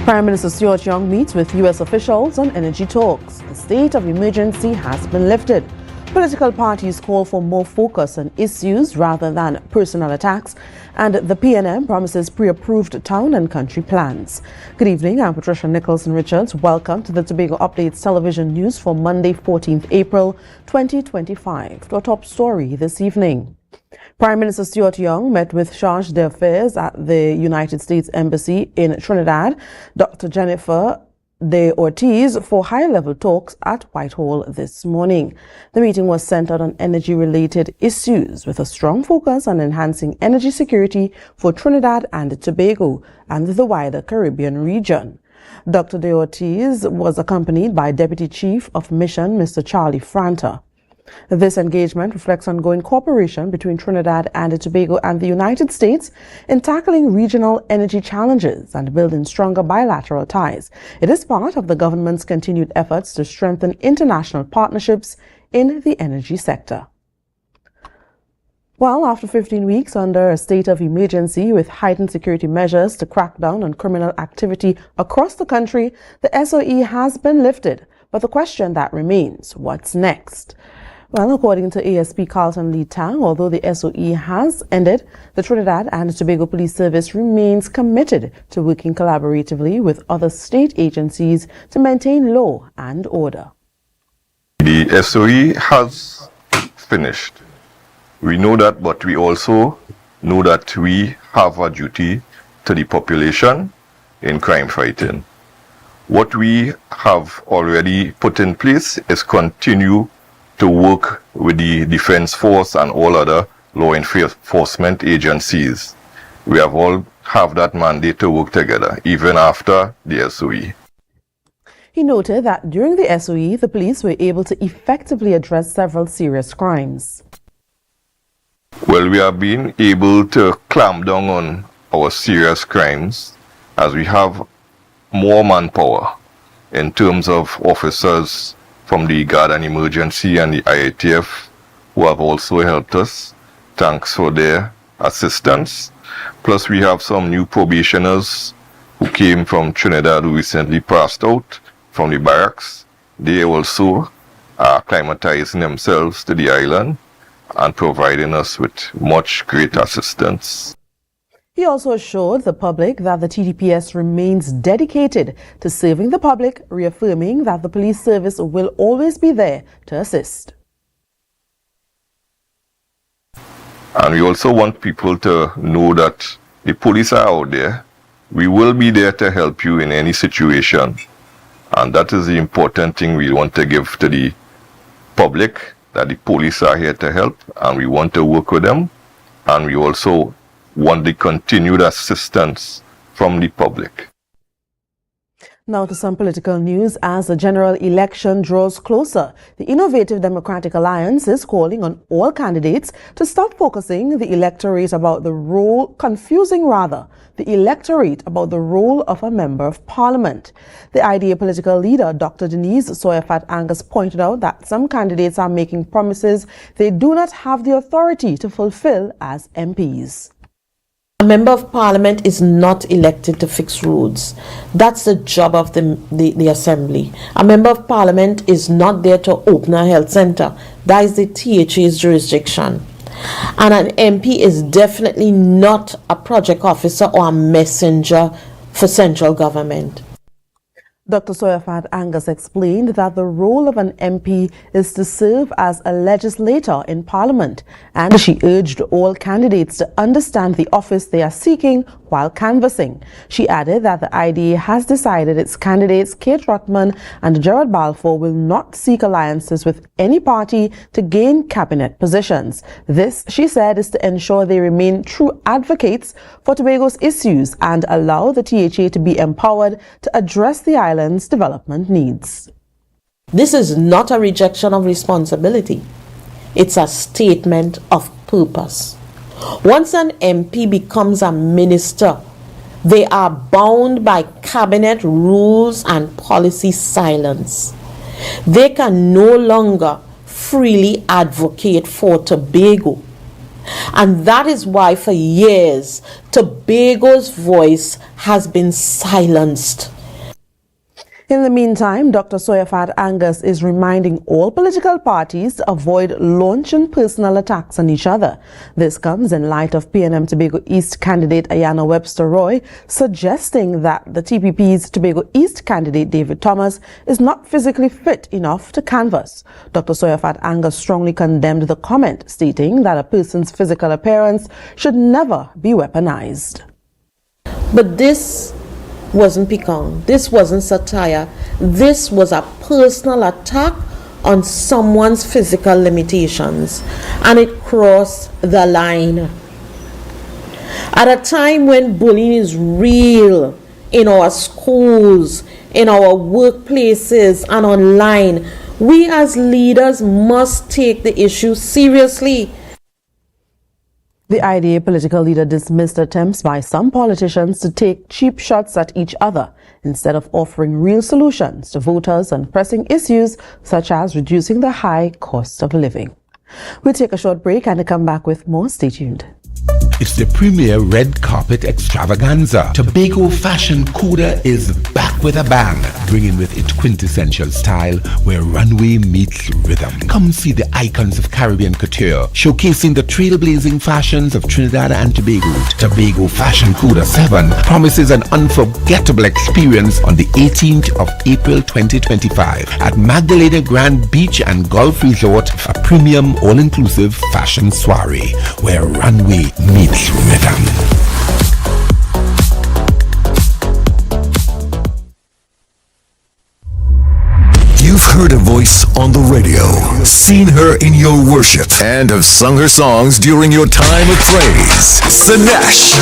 Prime Minister Stuart Young meets with U.S. officials on energy talks. A state of emergency has been lifted. Political parties call for more focus on issues rather than personal attacks, and the PNM promises pre-approved town and country plans. Good evening, I'm Patricia Nicholson-Richards. Welcome to the Tobago Updates television news for Monday, 14th April 2025. To our top story this evening. Prime Minister Stuart Young met with Charge d'Affaires at the United States Embassy in Trinidad, Dr. Jennifer de Ortiz, for high-level talks at Whitehall this morning. The meeting was centered on energy-related issues with a strong focus on enhancing energy security for Trinidad and Tobago and the wider Caribbean region. Dr. de Ortiz was accompanied by Deputy Chief of Mission, Mr. Charlie Franta. This engagement reflects ongoing cooperation between Trinidad and Tobago and the United States in tackling regional energy challenges and building stronger bilateral ties. It is part of the government's continued efforts to strengthen international partnerships in the energy sector. Well, after 15 weeks under a state of emergency with heightened security measures to crack down on criminal activity across the country, the SOE has been lifted. But the question that remains, what's next? Well, according to ASP Carlton Lee Tang, although the SOE has ended, the Trinidad and Tobago Police Service remains committed to working collaboratively with other state agencies to maintain law and order. The SOE has finished. We know that, but we also know that we have a duty to the population in crime fighting. What we have already put in place is continue to work with the Defense Force and all other law enforcement agencies. We have that mandate to work together, even after the SOE. He noted that during the SOE, the police were able to effectively address several serious crimes. Well, we have been able to clamp down on our serious crimes as we have more manpower in terms of officers from the Guard and Emergency and the IATF, who have also helped us. Thanks for their assistance. Plus, we have some new probationers who came from Trinidad who recently passed out from the barracks. They also are acclimatizing themselves to the island and providing us with much great assistance. He also assured the public that the TDPS remains dedicated to serving the public, reaffirming that the police service will always be there to assist. And we also want people to know that the police are out there. We will be there to help you in any situation. And that is the important thing we want to give to the public, that the police are here to help and we want to work with them. And we also want the continued assistance from the public. Now to some political news. As the general election draws closer, the Innovative Democratic Alliance is calling on all candidates to stop confusing the electorate about the role of a member of parliament. The IDA political leader, Dr. Denise Soyafat Angus, pointed out that some candidates are making promises they do not have the authority to fulfill as MPs. A member of parliament is not elected to fix roads. That's the job of the assembly. A member of parliament is not there to open a health center. That is the THA's jurisdiction. And an MP is definitely not a project officer or a messenger for central government. Dr. Soyafat Angus explained that the role of an MP is to serve as a legislator in Parliament, and she urged all candidates to understand the office they are seeking while canvassing. She added that the IDA has decided its candidates Kate Rotman and Gerard Balfour will not seek alliances with any party to gain cabinet positions. This, she said, is to ensure they remain true advocates for Tobago's issues and allow the THA to be empowered to address the island's development needs. This is not a rejection of responsibility. It's a statement of purpose. Once an MP becomes a minister, they are bound by cabinet rules and policy silence. They can no longer freely advocate for Tobago. And that is why for years, Tobago's voice has been silenced. In the meantime, Dr. Soyafat Angus is reminding all political parties to avoid launching personal attacks on each other. This comes in light of PNM Tobago East candidate Ayanna Webster Roy suggesting that the TPP's Tobago East candidate David Thomas is not physically fit enough to canvass. Dr. Soyafat Angus strongly condemned the comment, stating that a person's physical appearance should never be weaponized. But this wasn't pecan. This wasn't satire. This was a personal attack on someone's physical limitations, and it crossed the line. At a time when bullying is real in our schools, in our workplaces, and online, we as leaders must take the issue seriously. The IDA political leader dismissed attempts by some politicians to take cheap shots at each other instead of offering real solutions to voters on pressing issues such as reducing the high cost of living. We'll take a short break and come back with more. Stay tuned. It's the premier red carpet extravaganza. Tobago Fashion Coda is back with a bang, bringing with it quintessential style where runway meets rhythm. Come see the icons of Caribbean couture, showcasing the trailblazing fashions of Trinidad and Tobago. Tobago Fashion Coda 7 promises an unforgettable experience on the 18th of April 2025 at Magdalena Grand Beach and Golf Resort, a premium all-inclusive fashion soiree where runway meets rhythm. You've heard a voice on the radio, seen her in your worship, and have sung her songs during your time of praise. Sinesh.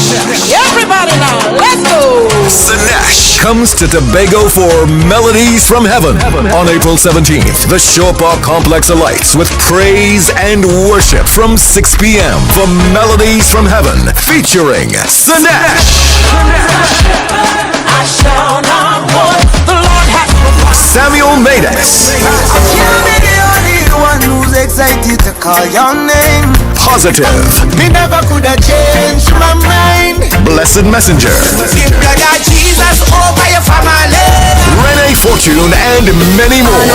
Everybody now, let's go! Sinesh comes to Tobago for Melodies from Heaven on April 17th. The Shore Park Complex alights with praise and worship from 6 p.m. for Melodies from Heaven featuring Sinesh. I shall not want the Lord has Samuel Maydess. I can't be the only one who's excited to call your name. Positive. Me never could have changed my mind. Blessed Messenger. Give brother Jesus over your family. Renee Fortune and many more.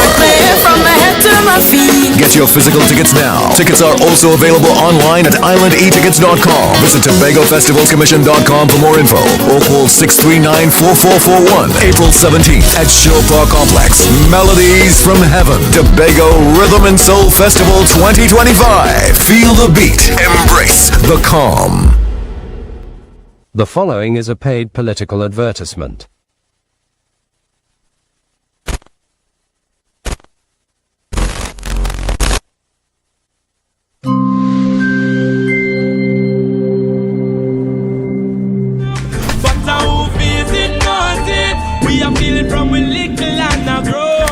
From my head to my feet. Get your physical tickets now. Tickets are also available online at islandetickets.com. Visit TobagoFestivalCommission.com for more info or call 639-4441. April 17th at Shore Park Complex. Melodies from Heaven. Tobago Rhythm and Soul Festival 2025. Feel the beat. Embrace the calm. The following is a paid political advertisement. We are feeling from a little and a grow.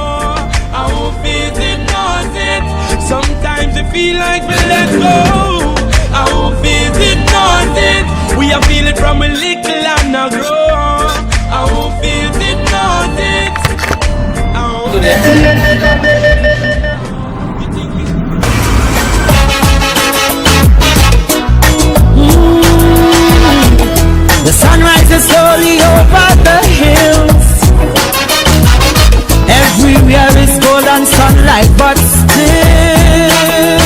I hope it knows it. Sometimes it feel like we let go. I hope it knows it. We are feeling from a little and a grow. I hope it knows it. The sun rises slowly over the hills. Everywhere is golden sunlight, but still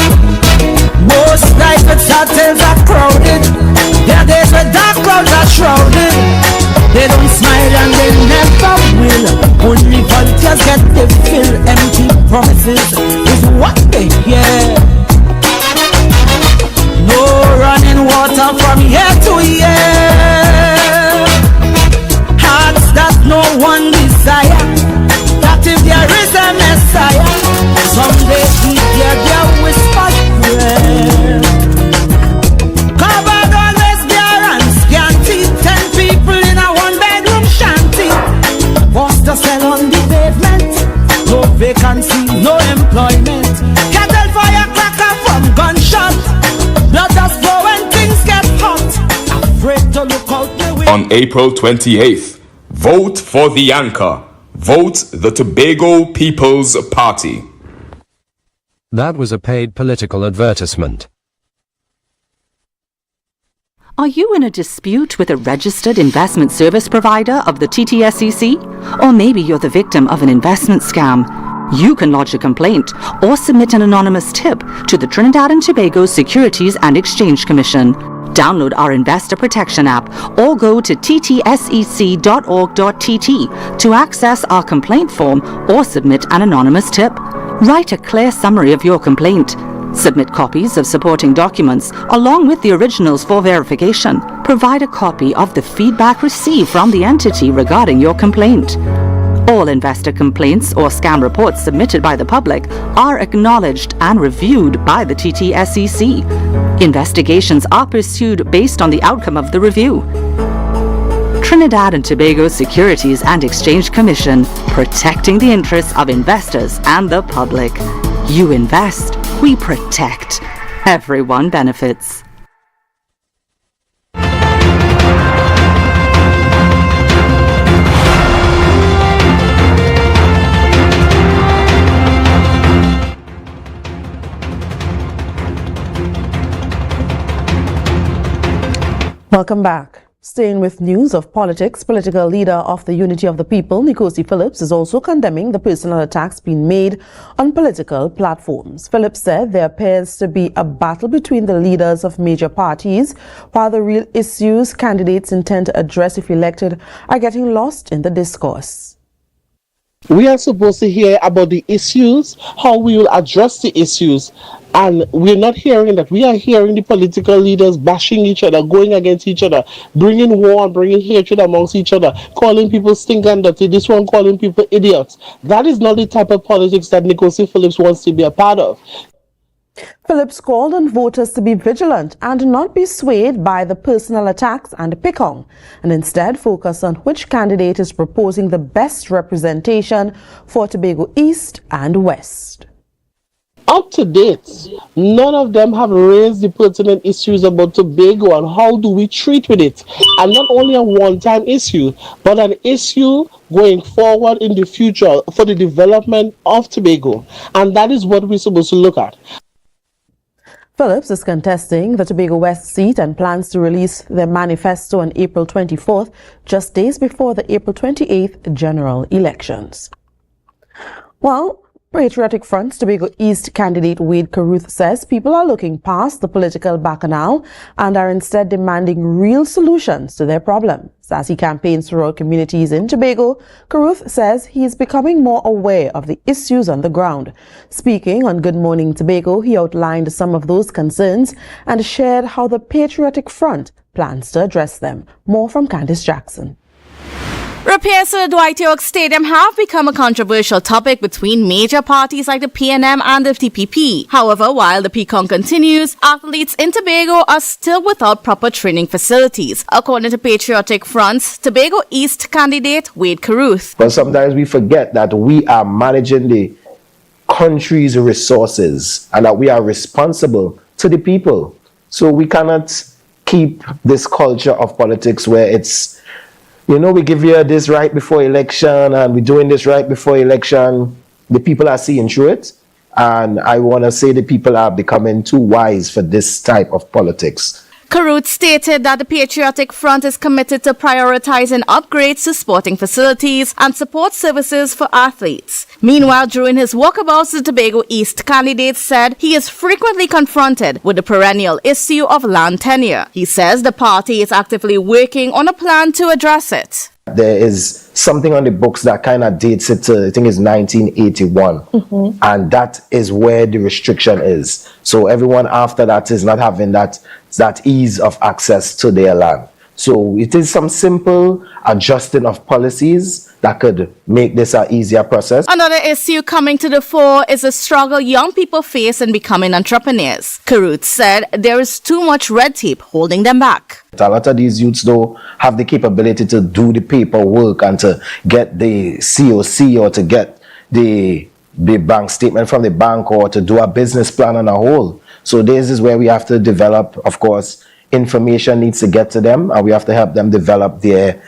most private hotels are crowded. There are days where dark crowds are shrouded. They don't smile and they never will. Only vultures get the fill. Empty promises is what they hear. No running water from year to year. Hearts that no one desire. That if there is a Messiah, someday he hear their whispered prayer. Covered always bare and scanty. 10 people in a one-bedroom shanty. Forced to sell on the pavement. No vacancy, no employment. Cattle fire cracker from gunshot. Blood does flow when things get hot. Afraid to look out the window. On April 28th, vote for the anchor. Vote the Tobago People's Party. That was a paid political advertisement. Are you in a dispute with a registered investment service provider of the TTSEC? Or maybe you're the victim of an investment scam? You can lodge a complaint or submit an anonymous tip to the Trinidad and Tobago Securities and Exchange Commission. Download our Investor Protection app or go to ttsec.org.tt to access our complaint form or submit an anonymous tip. Write a clear summary of your complaint. Submit copies of supporting documents along with the originals for verification. Provide a copy of the feedback received from the entity regarding your complaint. All investor complaints or scam reports submitted by the public are acknowledged and reviewed by the TTSEC. Investigations are pursued based on the outcome of the review. Trinidad and Tobago Securities and Exchange Commission, protecting the interests of investors and the public. You invest, we protect. Everyone benefits. Welcome back. Staying with news of politics, political leader of the Unity of the People, Nkosi Phillips, is also condemning the personal attacks being made on political platforms. Phillips said there appears to be a battle between the leaders of major parties, while the real issues candidates intend to address if elected are getting lost in the discourse. We are supposed to hear about the issues, how we will address the issues, and we're not hearing that. We are hearing the political leaders bashing each other, going against each other, bringing war and bringing hatred amongst each other, calling people stink and dirty, this one calling people idiots. That is not the type of politics that Nkosi Phillips wants to be a part of. Phillips called on voters to be vigilant and not be swayed by the personal attacks and pick-on, and instead focus on which candidate is proposing the best representation for Tobago East and West. Up to date, none of them have raised the pertinent issues about Tobago and how do we treat with it. And not only a one-time issue, but an issue going forward in the future for the development of Tobago. And that is what we're supposed to look at. Phillips is contesting the Tobago West seat and plans to release their manifesto on April 24th, just days before the April 28th general elections. Well, Patriotic Front's Tobago East candidate Wade Carruth says people are looking past the political bacchanal and are instead demanding real solutions to their problems. As he campaigns throughout communities in Tobago, Carruth says he is becoming more aware of the issues on the ground. Speaking on Good Morning Tobago, he outlined some of those concerns and shared how the Patriotic Front plans to address them. More from Candice Jackson. Repairs to the Dwight York Stadium have become a controversial topic between major parties like the PNM and the TPP. However, while the PCON continues, athletes in Tobago are still without proper training facilities, according to Patriotic Front's Tobago East candidate Wade Carruth. But sometimes we forget that we are managing the country's resources and that we are responsible to the people. So we cannot keep this culture of politics where it's, you know, we give you this right before election and we're doing this right before election. The people are seeing through it. And I want to say the people are becoming too wise for this type of politics. Carruth stated that the Patriotic Front is committed to prioritizing upgrades to sporting facilities and support services for athletes. Meanwhile, during his walkabouts, the Tobago East candidate said he is frequently confronted with the perennial issue of land tenure. He says the party is actively working on a plan to address it. There is something on the books that kind of dates it to, I think it's 1981. And that is where the restriction is. So everyone after that is not having that ease of access to their land. So it is some simple adjusting of policies that could make this an easier process. Another issue coming to the fore is the struggle young people face in becoming entrepreneurs. Carruth said there is too much red tape holding them back. A lot of these youths though have the capability to do the paperwork and to get the COC or to get the bank statement from the bank or to do a business plan on a whole. So this is where we have to develop, of course, information needs to get to them and we have to help them develop their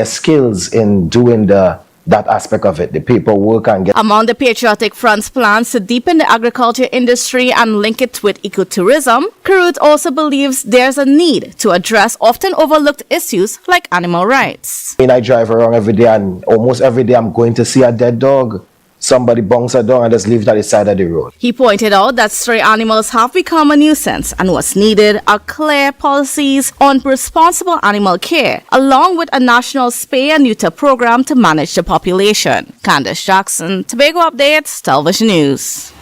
skills in doing the that aspect of it, the paperwork and get. Among the Patriotic Front's plans to deepen the agriculture industry and link it with ecotourism, Karut also believes there's a need to address often overlooked issues like animal rights. I drive around every day, and almost every day I'm going to see a dead dog. Somebody bunks a dog and just leaves it at the side of the road. He pointed out that stray animals have become a nuisance, and what's needed are clear policies on responsible animal care, along with a national spay and neuter program to manage the population. Candace Jackson, Tobago Updates, Television News.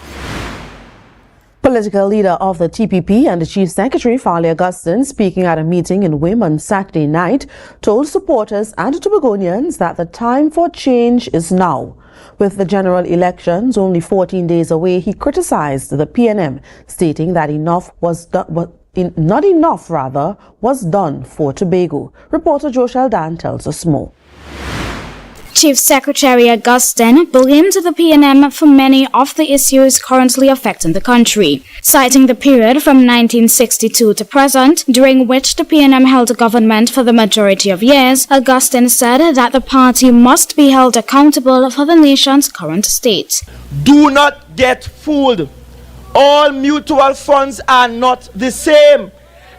Political leader of the TPP and the Chief Secretary, Farley Augustine, speaking at a meeting in Wim on Saturday night, told supporters and Tobagonians that the time for change is now. With the general elections only 14 days away, he criticized the PNM, stating that not enough was done for Tobago. Reporter Joe Sheldon tells us more. Chief Secretary Augustine blamed the PNM for many of the issues currently affecting the country, citing the period from 1962 to present, during which the PNM held government for the majority of years. Augustine said that the party must be held accountable for the nation's current state. Do not get fooled. All mutual funds are not the same.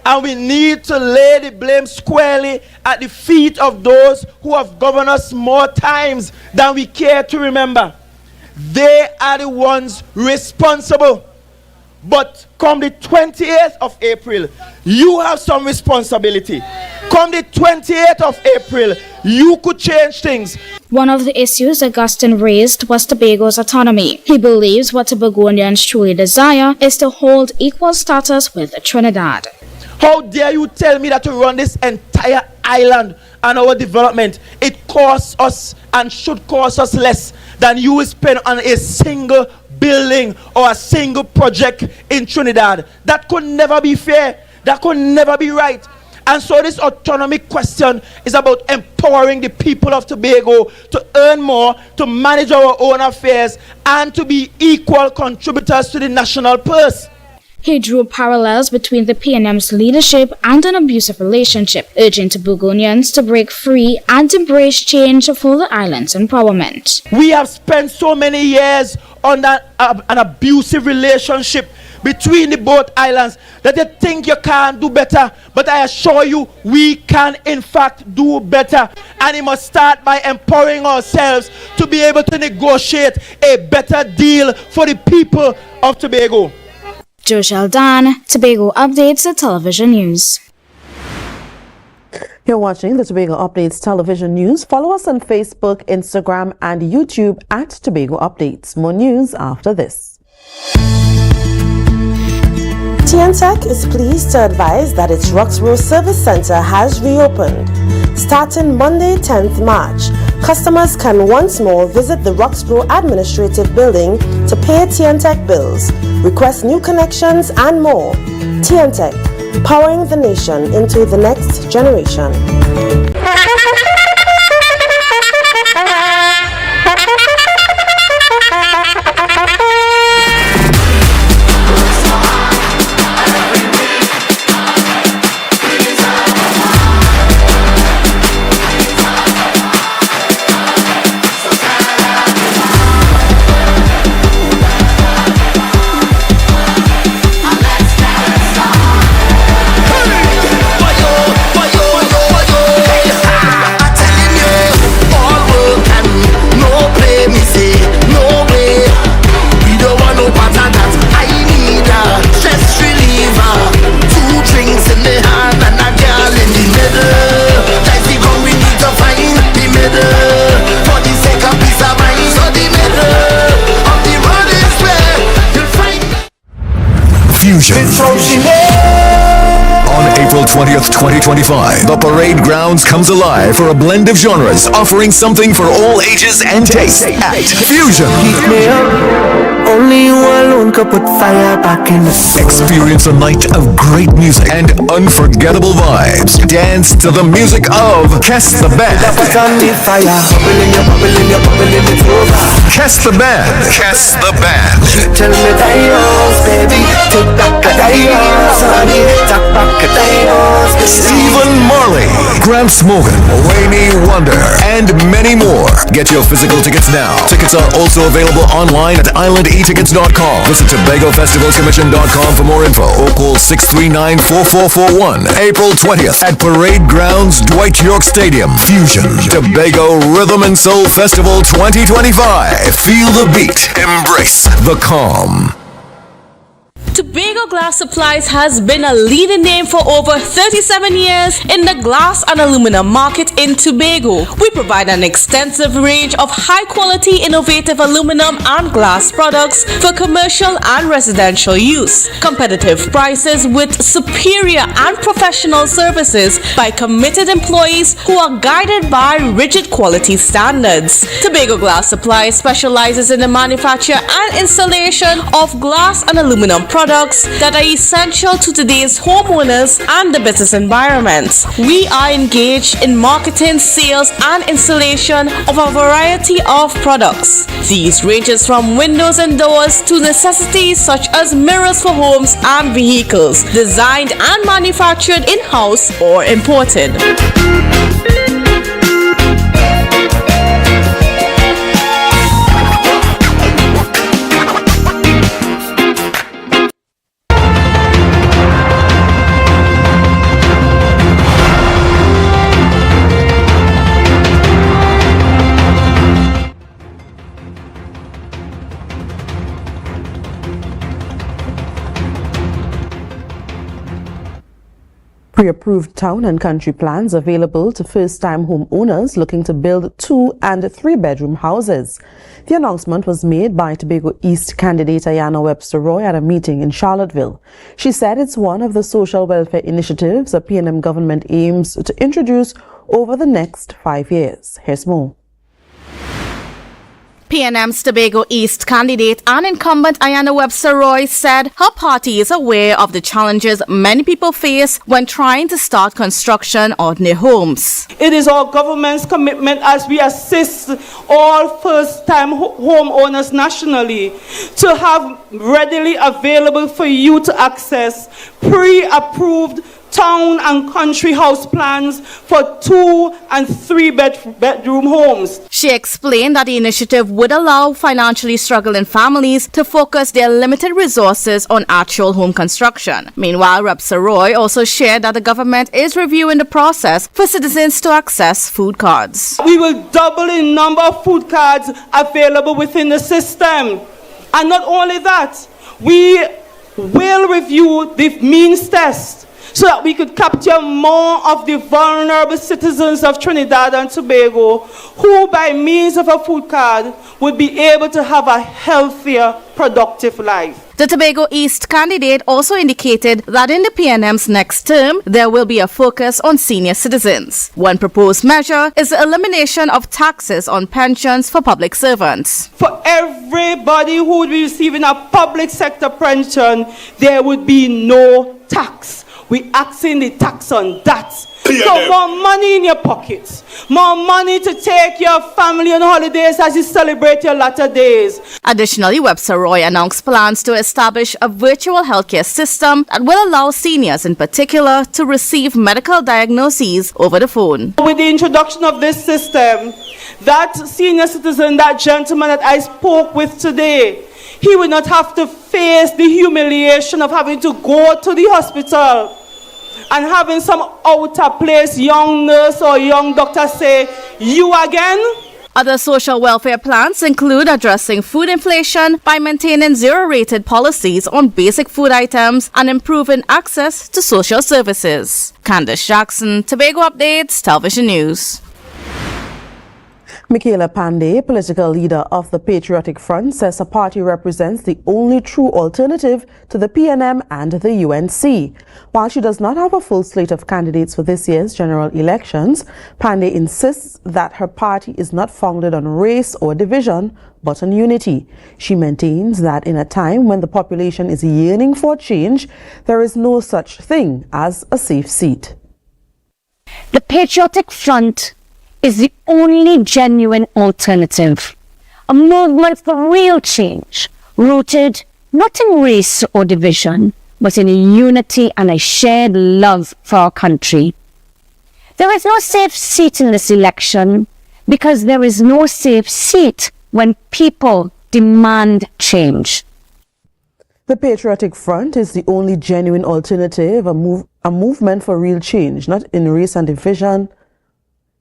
And we need to lay the blame squarely at the feet of those who have governed us more times than we care to remember. They are the ones responsible. But come the 28th of April, you have some responsibility. Come the 28th of April, you could change things. One of the issues Augustine raised was Tobago's autonomy. He believes what Tobagonians truly desire is to hold equal status with Trinidad. How dare you tell me that to run this entire island and our development, it costs us and should cost us less than you will spend on a single building or a single project in Trinidad? That could never be fair. That could never be right. And so this autonomy question is about empowering the people of Tobago to earn more, to manage our own affairs, and to be equal contributors to the national purse. He drew parallels between the PNM's leadership and an abusive relationship, urging Tobagonians to break free and embrace change for the island's empowerment. We have spent so many years on an abusive relationship between the both islands that you think you can't do better, but I assure you we can in fact do better, and it must start by empowering ourselves to be able to negotiate a better deal for the people of Tobago. Joe Sheldon, Tobago Updates Television News. You're watching the Tobago Updates Television News. Follow us on Facebook, Instagram, and YouTube at Tobago Updates. More news after this. TNTech is pleased to advise that its Roxborough Service Center has reopened. Starting Monday, 10th March, customers can once more visit the Roxborough Administrative Building to pay TNTech bills, request new connections, and more. TNTech, powering the nation into the next generation. On April 20th, 2025, the parade grounds comes alive for a blend of genres, offering something for all ages and tastes at Fusion. Only you alone could put fire back in the Experience a night of great music and unforgettable vibes. Dance to the music of Kess the Band. Kess the Band. Kess the Band. Tell me that yours, baby. Stephen Marley, Gramps Morgan, Wayne Wonder, and many more. Get your physical tickets now. Tickets are also available online at islandetickets.com. Visit TobagoFestivalsCommission.com for more info or call 639-4441. April 20th at Parade Grounds, Dwight York Stadium. Fusion Tobago Rhythm and Soul Festival 2025. Feel the beat. Embrace the calm. Tobago Glass Supplies has been a leading name for over 37 years in the glass and aluminum market in Tobago. We provide an extensive range of high-quality, innovative aluminum and glass products for commercial and residential use. Competitive prices with superior and professional services by committed employees who are guided by rigid quality standards. Tobago Glass Supplies specializes in the manufacture and installation of glass and aluminum products that are essential to today's homeowners and the business environment. We are engaged in marketing, sales, and installation of a variety of products. These ranges from windows and doors to necessities such as mirrors for homes and vehicles, designed and manufactured in-house or imported. Pre-approved town and country plans available to first-time homeowners looking to build 2- and 3-bedroom houses. The announcement was made by Tobago East candidate Ayanna Webster Roy at a meeting in Charlottesville. She said it's one of the social welfare initiatives the PNM government aims to introduce over the next 5 years. Here's more. PNM's Tobago East candidate and incumbent Ayanna Webster Roy said her party is aware of the challenges many people face when trying to start construction on their homes. It is our government's commitment as we assist all first-time homeowners nationally to have readily available for you to access pre-approved town and country house plans for 2- and 3-bedroom homes. She explained that the initiative would allow financially struggling families to focus their limited resources on actual home construction. Meanwhile, Webster Roy also shared that the government is reviewing the process for citizens to access food cards. We will double the number of food cards available within the system. And not only that, we will review the means test so that we could capture more of the vulnerable citizens of Trinidad and Tobago who, by means of a food card, would be able to have a healthier, productive life. The Tobago East candidate also indicated that in the PNM's next term, there will be a focus on senior citizens. One proposed measure is the elimination of taxes on pensions for public servants. For everybody who would be receiving a public sector pension, there would be no tax. We axing the tax on that. So more money in your pockets, more money to take your family on holidays as you celebrate your latter days. Additionally, Webster Roy announced plans to establish a virtual healthcare system that will allow seniors in particular to receive medical diagnoses over the phone. With the introduction of this system, that senior citizen, that gentleman that I spoke with today, he would not have to face the humiliation of having to go to the hospital and having some outer place young nurse or young doctor say, "You again?" Other social welfare plans include addressing food inflation by maintaining zero-rated policies on basic food items and improving access to social services. Candace Jackson, Tobago Updates, Television News. Michaela Pandey, political leader of the Patriotic Front, says her party represents the only true alternative to the PNM and the UNC. While she does not have a full slate of candidates for this year's general elections, Pandey insists that her party is not founded on race or division, but on unity. She maintains that in a time when the population is yearning for change, there is no such thing as a safe seat. The Patriotic Front is the only genuine alternative, a movement for real change, rooted not in race or division, but in unity and a shared love for our country. There is no safe seat in this election because there is no safe seat when people demand change. The Patriotic Front is the only genuine alternative, a movement for real change, not in race and division.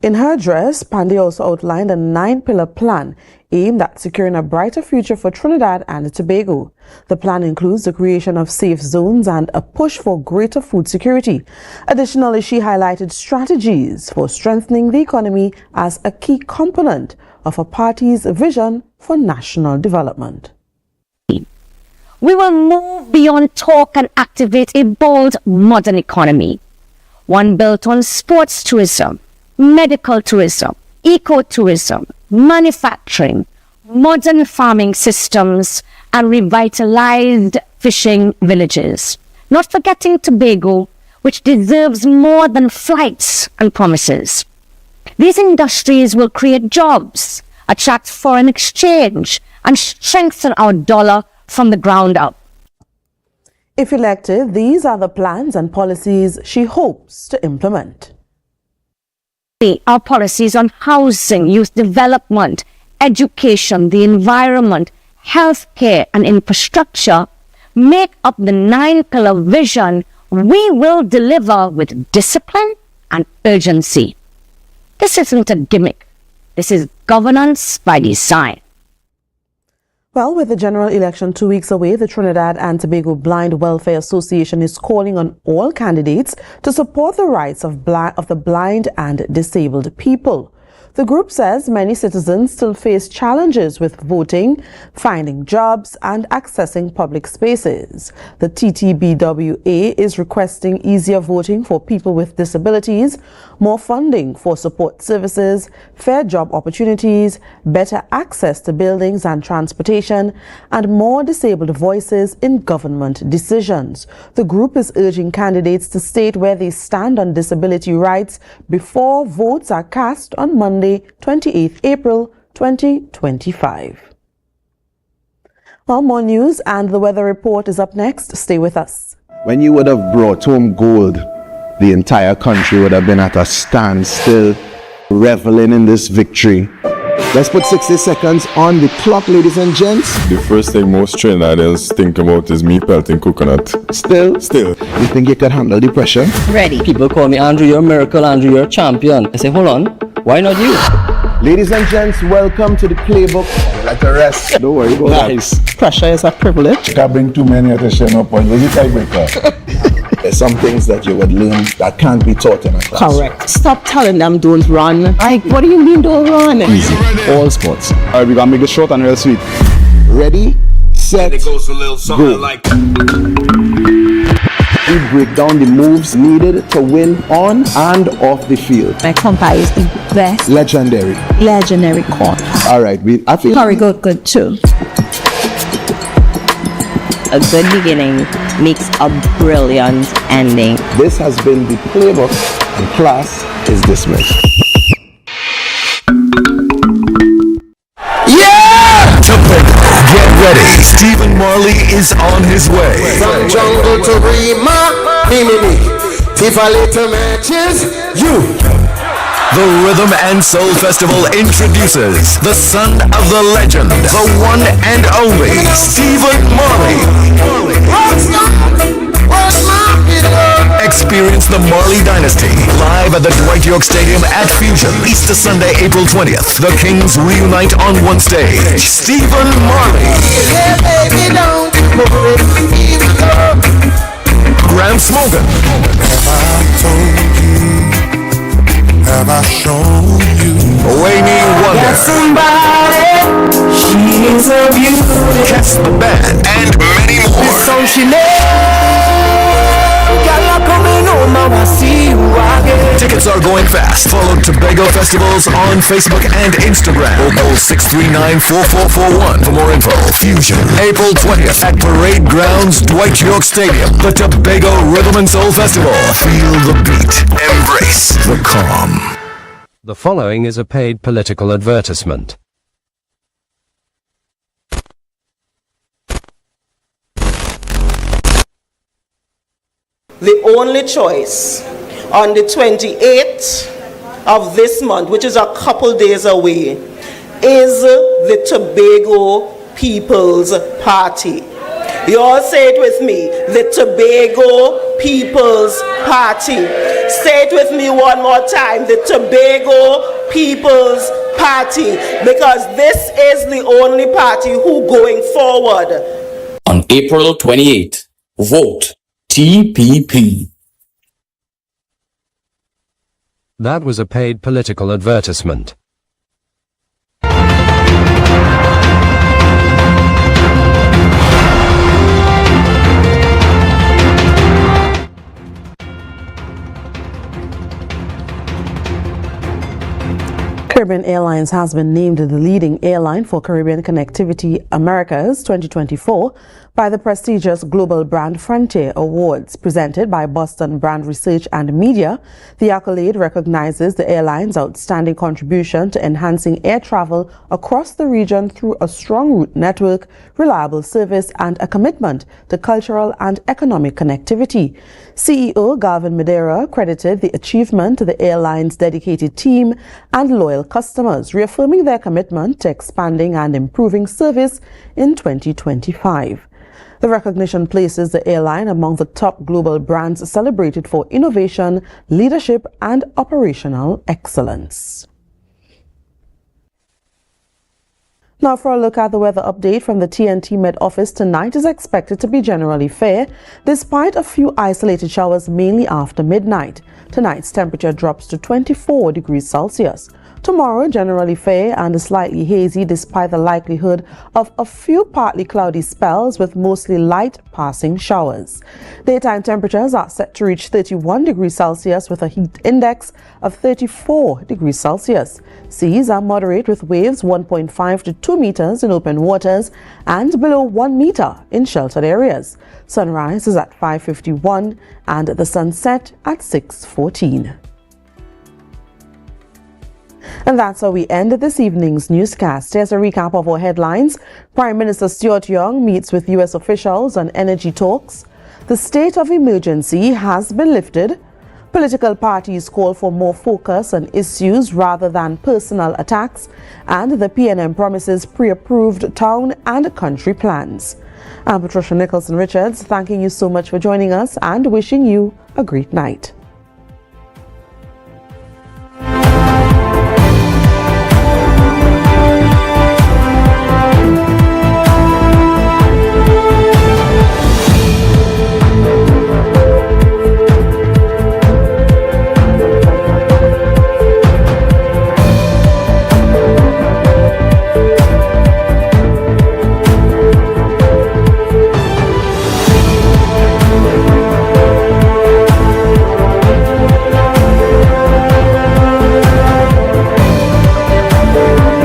In her address, Pandey also outlined a 9-pillar plan aimed at securing a brighter future for Trinidad and Tobago. The plan includes the creation of safe zones and a push for greater food security. Additionally, she highlighted strategies for strengthening the economy as a key component of her party's vision for national development. We will move beyond talk and activate a bold modern economy, one built on sports tourism, medical tourism, ecotourism, manufacturing, modern farming systems, and revitalized fishing villages. Not forgetting Tobago, which deserves more than flights and promises. These industries will create jobs, attract foreign exchange, and strengthen our dollar from the ground up. If elected, these are the plans and policies she hopes to implement. Our policies on housing, youth development, education, the environment, healthcare, and infrastructure make up the 9-pillar vision we will deliver with discipline and urgency. This isn't a gimmick. This is governance by design. Well, with the general election 2 weeks away, the Trinidad and Tobago Blind Welfare Association is calling on all candidates to support the rights of the blind and disabled people. The group says many citizens still face challenges with voting, finding jobs, and accessing public spaces. The TTBWA is requesting easier voting for people with disabilities, more funding for support services, fair job opportunities, better access to buildings and transportation, and more disabled voices in government decisions. The group is urging candidates to state where they stand on disability rights before votes are cast on Monday, 28th April 2025. Well, more news and the weather report is up next. Stay with us. When you would have brought home gold, the entire country would have been at a standstill, reveling in this victory. Let's put 60 seconds on the clock, ladies and gents. The first thing most Trinidadians think about is me pelting coconut. Still. You think you can handle the pressure? Ready. People call me Andrew, you're a miracle, Andrew, you're a champion. I say, hold on, why not you? Ladies and gents, welcome to the playbook. Like the rest. Don't worry about that. Pressure is a privilege. You can't bring too many at the show point. Was it tiebreaker? There's some things that you would learn that can't be taught in a class. Correct. Stop telling them don't run. Like, what do you mean don't run? Easy. All sports. All right, we're going to make it short and real sweet. Ready, set, it goes a little something go. Like We break down the moves needed to win on and off the field. My compa is the best. Legendary corn. All right, I feel Curry good too. A good beginning makes a brilliant ending. This has been the playbook and class is dismissed. Yeah! Get ready. Stephen Marley is on his way. From jungle to Rima, me. FIFA little matches, you. The Rhythm and Soul Festival introduces the son of the legend, the one and only Stephen Marley. Experience the Marley Dynasty live at the Dwight York Stadium at Fusion, Easter Sunday, April 20th. The Kings reunite on one stage. Stephen Marley. Yeah, baby, don't worry, here we go. Graham Smogan. Have I shown you? Wayne Wonder. Got somebody, she is a beauty. Casper Band and many more. This song she knows. Girl, coming home, now I see you again. Tickets are going fast. Follow Tobago Festivals on Facebook and Instagram. Or call 639-4441 for more info. Fusion, April 20th at Parade Grounds, Dwight York Stadium. The Tobago Rhythm and Soul Festival. Feel the beat. Embrace the calm. The following is a paid political advertisement. the only choice on the 28th of this month, which is a couple days away, is the Tobago People's Party. You all say it with me, the Tobago People's Party. Say it with me one more time, the Tobago People's Party, because this is the only party who going forward. On April 28th, vote TPP. That was a paid political advertisement. Caribbean Airlines has been named the leading airline for Caribbean Connectivity Americas 2024 by the prestigious Global Brand Frontier Awards presented by Boston Brand Research and Media. The accolade recognizes the airline's outstanding contribution to enhancing air travel across the region through a strong route network, reliable service, and a commitment to cultural and economic connectivity. CEO Galvin Madeira credited the achievement to the airline's dedicated team and loyal customers, reaffirming their commitment to expanding and improving service in 2025. The recognition places the airline among the top global brands celebrated for innovation, leadership, and operational excellence. Now for a look at the weather update from the TNT Met Office. Tonight is expected to be generally fair, despite a few isolated showers mainly after midnight. Tonight's temperature drops to 24 degrees Celsius. Tomorrow, generally fair and slightly hazy despite the likelihood of a few partly cloudy spells with mostly light passing showers. Daytime temperatures are set to reach 31 degrees Celsius with a heat index of 34 degrees Celsius. Seas are moderate with waves 1.5 to 2 meters in open waters and below 1 meter in sheltered areas. Sunrise is at 5:51 and the sunset at 6:14. And that's how we end this evening's newscast. Here's a recap of our headlines. Prime Minister Stuart Young meets with U.S. officials on energy talks. The state of emergency has been lifted. Political parties call for more focus on issues rather than personal attacks. And the PNM promises pre-approved town and country plans. I'm Patricia Nicholson Richards, thanking you so much for joining us and wishing you a great night.